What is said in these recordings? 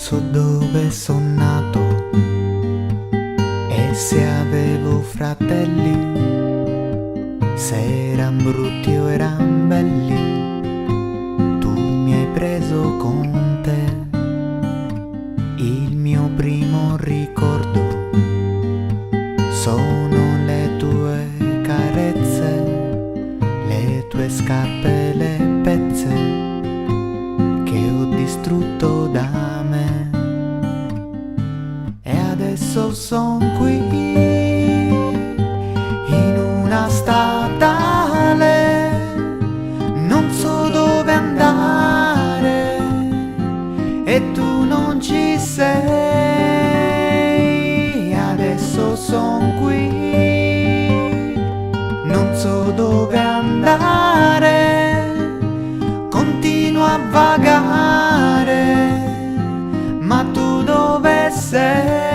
so dove son nato e se avevo fratelli, se eran brutti o eran belli, tu mi hai preso con te. Il mio primo ricordo sono le tue carezze, le tue scarpe, le pezze che ho distrutto da me. E adesso son qui in una statale, non so dove andare e tu non ci sei. Adesso son qui, non so dove andare, continuo a vagare, ma tu dove sei?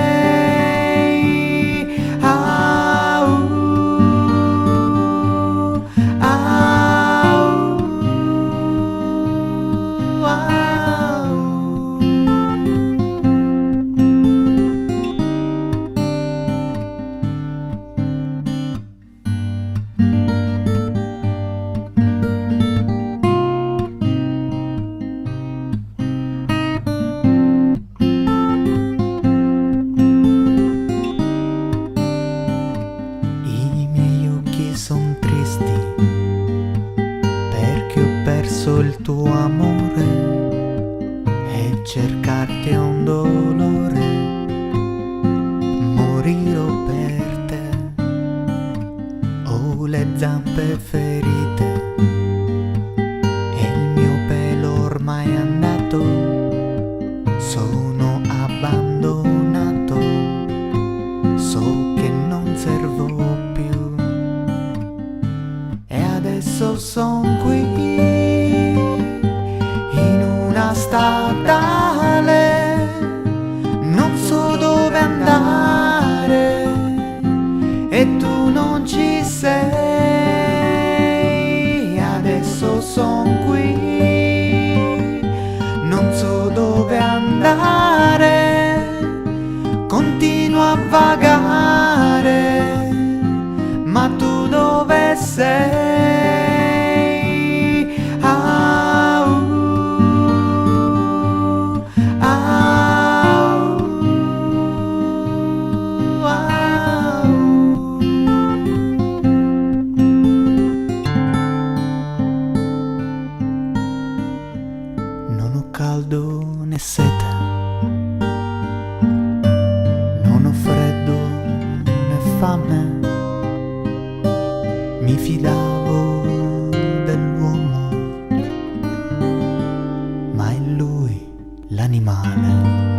Son tristi perché ho perso il tuo amore e cercarti è un dolore. Morirò per te, ho le zampe ferite e il mio pelo ormai è andato, sono abbandonato, so che non servo più. Adesso son qui in una statale, non so dove andare e tu non ci sei. Adesso son qui, non so dove andare, continuo a vagare, ma tu dove sei? Non ho caldo né sete, non ho freddo né fame, mi fidavo dell'uomo, ma è lui l'animale.